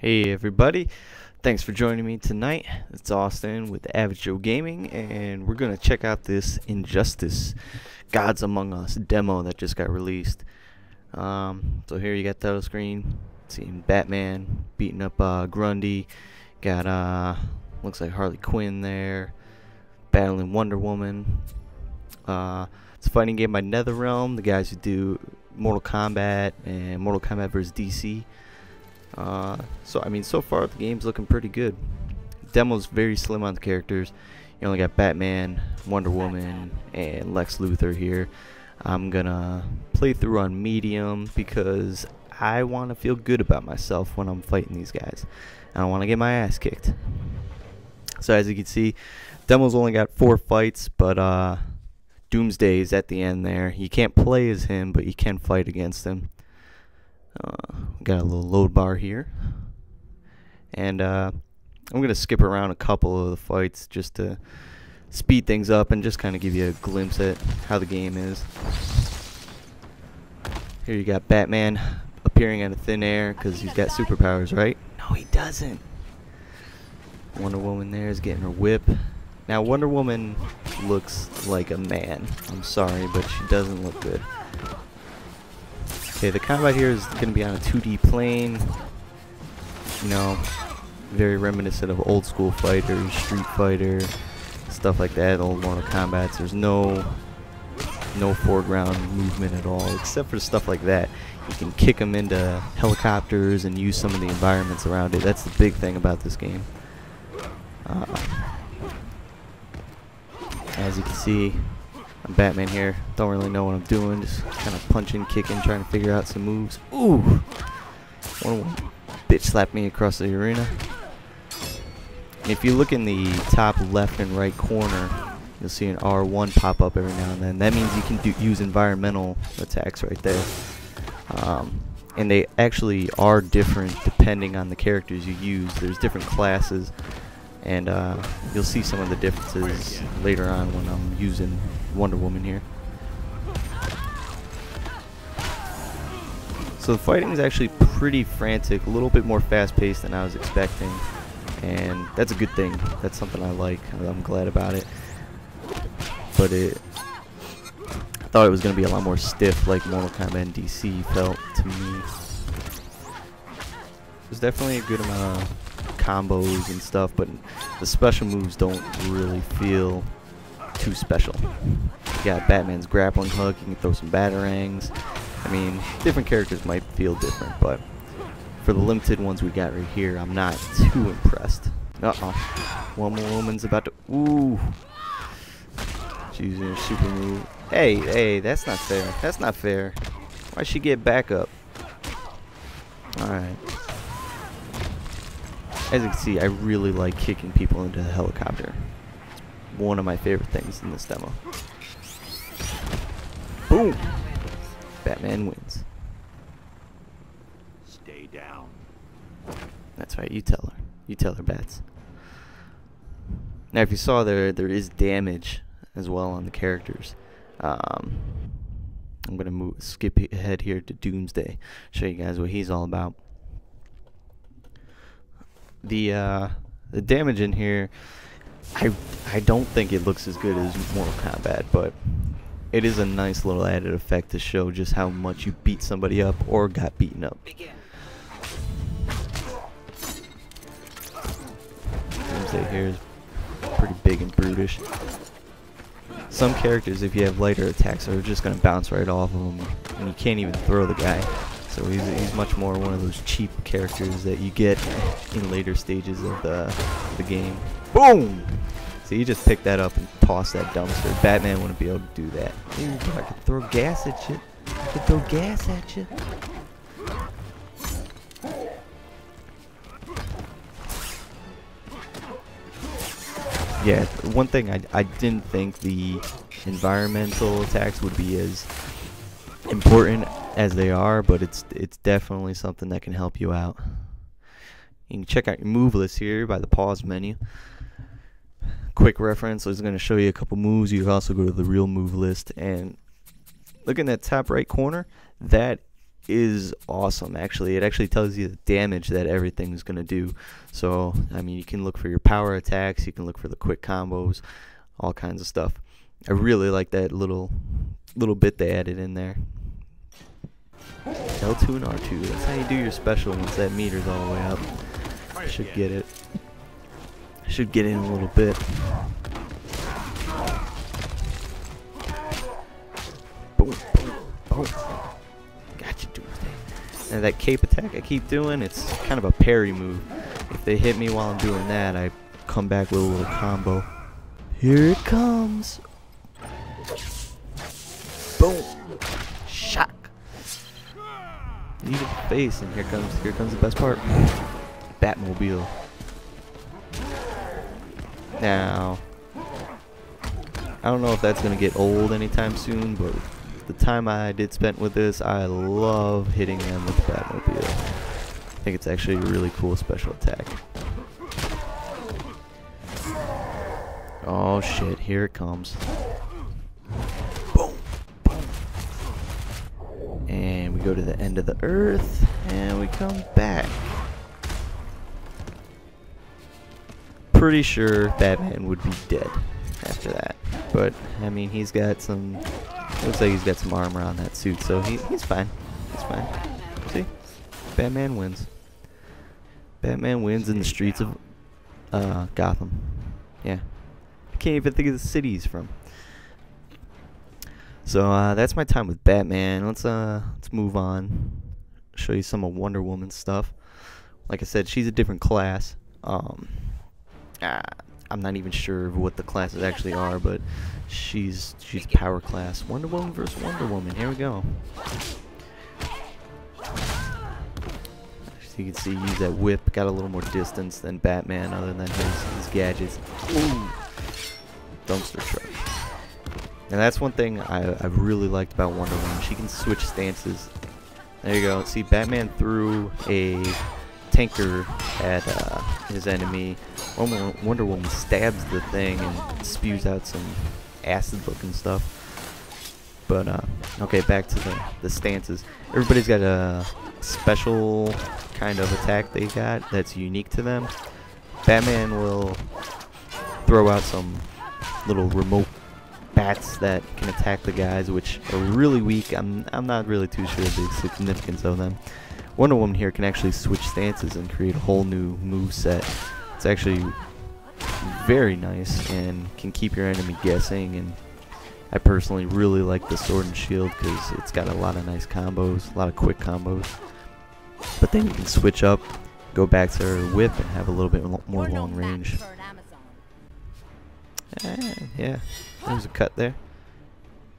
Hey everybody, thanks for joining me tonight. It's Austin with Avid Joe Gaming, and we're gonna check out this Injustice Gods Among Us demo that just got released. So here you got the title screen, seeing Batman beating up Grundy. Got looks like Harley Quinn there, battling Wonder Woman. It's a fighting game by NetherRealm, the guys who do Mortal Kombat and Mortal Kombat vs. DC. So I mean, so far the game's looking pretty good. Demo's very slim on the characters. You only got Batman, Wonder Woman, and Lex Luthor here. I'm gonna play through on medium because I want to feel good about myself when I'm fighting these guys. I don't want to get my ass kicked. So as you can see, demo's only got 4 fights, but Doomsday is at the end there. You can't play as him, but you can fight against him. Got a little load bar here, and I'm gonna skip around a couple of the fights just to speed things up and just kind of give you a glimpse at how the game is. Here you got Batman appearing out of thin air because he's got superpowers, right? No, he doesn't. Wonder Woman there is getting her whip. Now Wonder Woman looks like a man. I'm sorry, but she doesn't look good. Okay, the combat here is going to be on a 2D plane, you know, very reminiscent of old school fighters, Street Fighter, stuff like that, old Mortal Kombat. There's no foreground movement at all, except for stuff like that. You can kick them into helicopters and use some of the environments around it. That's the big thing about this game. As you can see, I'm Batman here. Don't really know what I'm doing. Just kind of punching, kicking, trying to figure out some moves. Ooh! One bitch slapped me across the arena. And if you look in the top left and right corner, you'll see an R1 pop up every now and then. That means you can use environmental attacks right there. And they actually are different depending on the characters you use. There's different classes. And you'll see some of the differences later on when I'm using Wonder Woman here. So the fighting is actually pretty frantic, a little bit more fast-paced than I was expecting, and that's a good thing. That's something I like. I'm glad about it. But I thought it was going to be a lot more stiff, like Mortal Kombat and DC felt to me. There's definitely a good amount of combos and stuff, but the special moves don't really feel too special. You got Batman's grappling hook, you can throw some batarangs. I mean, different characters might feel different, but for the limited ones we got right here, I'm not too impressed. One more woman's about to... Ooh! She's using her super move. Hey, that's not fair. That's not fair. Why'd she get back up? Alright. As you can see, I really like kicking people into the helicopter. It's one of my favorite things in this demo. Boom! Batman wins. Stay down. That's right, you tell her. You tell her, Bats. Now, if you saw there is damage as well on the characters. I'm gonna skip ahead here to Doomsday. Show you guys what he's all about. The damage in here, I don't think it looks as good as Mortal Kombat, but it is a nice little added effect to show just how much you beat somebody up or got beaten up. Doomsday here is pretty big and brutish. Some characters, if you have lighter attacks, are just going to bounce right off of them, and you can't even throw the guy. So he's much more one of those cheap characters that you get in later stages of the game. Boom! So you just pick that up and toss that dumpster. Batman wouldn't be able to do that. Ooh, I could throw gas at you. I could throw gas at you. Yeah, one thing I didn't think the environmental attacks would be as important as they are, but it's definitely something that can help you out. You can check out your move list here by the pause menu. Quick reference, is going to show you a couple moves. You can also go to the real move list, and look in that top right corner. That is awesome. Actually, it actually tells you the damage that everything's gonna do. So I mean, you can look for your power attacks, you can look for the quick combos, all kinds of stuff. I really like that little bit they added in there. L2 and R2, that's how you do your special once that meter's all the way up. I should get it. I should get in a little bit. Boom, boom, boom. Gotcha, Doomsday. And that cape attack I keep doing, it's kind of a parry move. If they hit me while I'm doing that, I come back with a little combo. Here it comes. Boom. Shock. Knee to the face, and here comes the best part. Batmobile. Now, I don't know if that's gonna get old anytime soon, but the time I did spend with this, I love hitting them with the Batmobile. I think it's actually a really cool special attack. Oh shit, here it comes. Boom, boom. And we go to the end of the earth, and we come back. Pretty sure Batman would be dead after that. But, I mean, he's got some... looks like he's got some armor on that suit, so he's fine. He's fine. See? Batman wins. Batman wins in the streets of Gotham. Yeah. I can't even think of the city he's from. So that's my time with Batman. Let's move on. Show you some of Wonder Woman's stuff. Like I said, she's a different class. I'm not even sure what the classes actually are, but she's power class. Wonder Woman versus Wonder Woman. Here we go. So you can see, use that whip. Got a little more distance than Batman, other than his gadgets. Ooh. Dumpster truck. And that's one thing I've really liked about Wonder Woman. She can switch stances. There you go. See, Batman threw a tanker at his enemy. Wonder Woman stabs the thing and spews out some acid-looking stuff. But okay, back to the stances. Everybody's got a special kind of attack they got that's unique to them. Batman will throw out some little remote bats that can attack the guys, which are really weak. I'm not really too sure of the significance of them. Wonder Woman here can actually switch stances and create a whole new move set. It's actually very nice and can keep your enemy guessing. And I personally really like the Sword and Shield because it's got a lot of nice combos, a lot of quick combos. But then you can switch up, go back to her whip, and have a little bit more long range. Yeah, there's a cut there.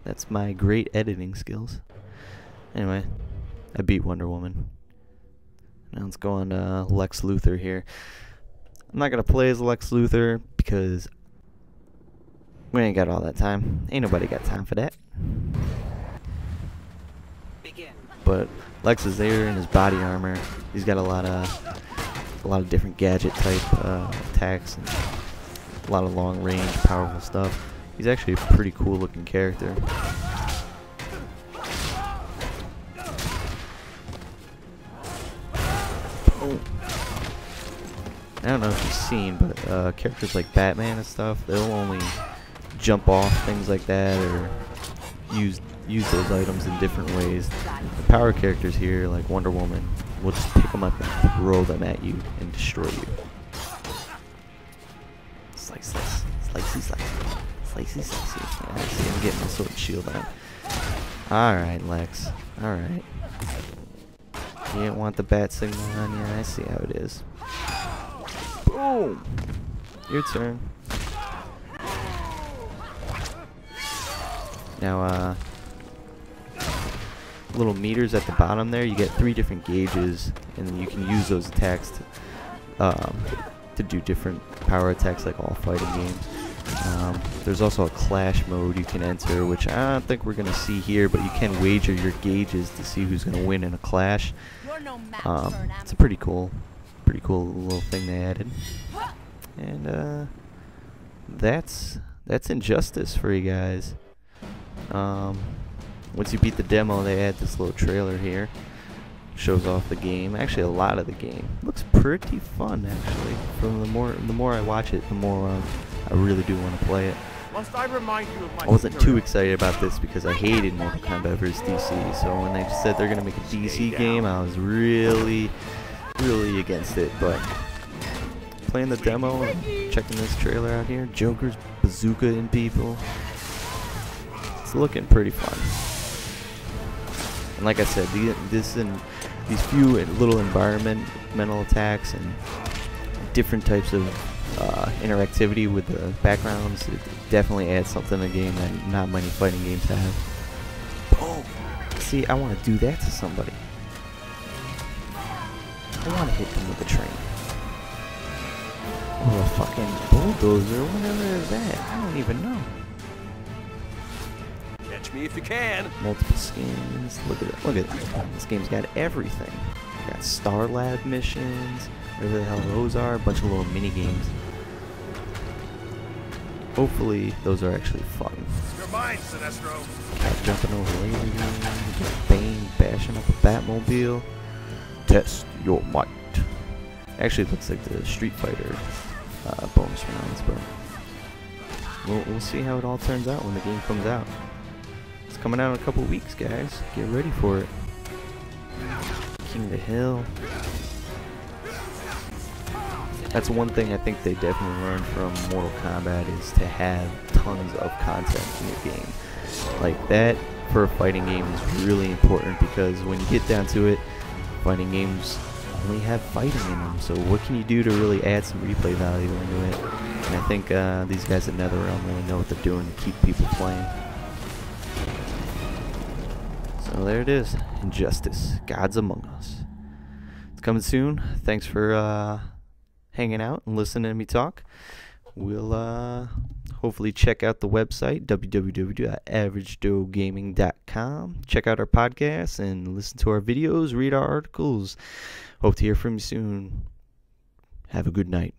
That's my great editing skills. Anyway, I beat Wonder Woman. Now let's go on to Lex Luthor here. I'm not going to play as Lex Luthor because we ain't got all that time. Ain't nobody got time for that. But Lex is there in his body armor. He's got a lot of different gadget type attacks and a lot of long range, powerful stuff. He's actually a pretty cool looking character. Oh. I don't know if you've seen, but characters like Batman and stuff, they'll only jump off things like that or use those items in different ways. The power characters here, like Wonder Woman, will just pick them up and throw them at you and destroy you. Slice, slice, slicey, slicey, slicey, slicey. Yeah, I see him getting my Sword and Shield on. Alright, Lex. Alright. You didn't want the bat signal on you? I see how it is. Boom! Your turn. Now, little meters at the bottom there, you get 3 different gauges, and then you can use those attacks to do different power attacks like all fighting games. There's also a clash mode you can enter, which I don't think we're going to see here, but you can wager your gauges to see who's going to win in a clash. It's a pretty cool little thing they added. And that's Injustice for you guys. Once you beat the demo, they add this little trailer here. shows off the game. Actually, a lot of the game looks pretty fun. Actually, from the more I watch it, the more I really do want to play it. Must I remind you of my I wasn't too excited about this because I hated Mortal Kombat vs. DC. So when they said they're gonna make a DC game, I was really against it. But playing the demo and checking this trailer out here, Joker's bazooka-ing people. It's looking pretty fun. And like I said, these few little environmental attacks and different types of interactivity with the backgrounds, it definitely adds something to the game that not many fighting games have. Boom! See, I want to do that to somebody. I want to hit them with a train. Or a fucking bulldozer, whatever is that? I don't even know. Catch me if you can. Multiple skins. Look at it. Look at it. This game's got everything. Got Star Lab missions, whatever the hell those are. A bunch of little mini games. Hopefully, those are actually fun. You're mine, Sinestro. Cat jumping over lasers. Bane bashing up a Batmobile. Test your might. Actually, it looks like the Street Fighter bonus rounds, but we'll see how it all turns out when the game comes out. It's coming out in a couple weeks, guys. Get ready for it. King of the Hill. That's one thing I think they definitely learned from Mortal Kombat, is to have tons of content in your game. Like that for a fighting game is really important, because when you get down to it, fighting games only have fighting in them. So what can you do to really add some replay value into it? And I think these guys at NetherRealm really know what they're doing to keep people playing. So there it is, Injustice, Gods Among Us. It's coming soon. Thanks for hanging out and listening to me talk. We'll hopefully check out the website, www.averagejoegaming.com. Check out our podcasts and listen to our videos, read our articles. Hope to hear from you soon. Have a good night.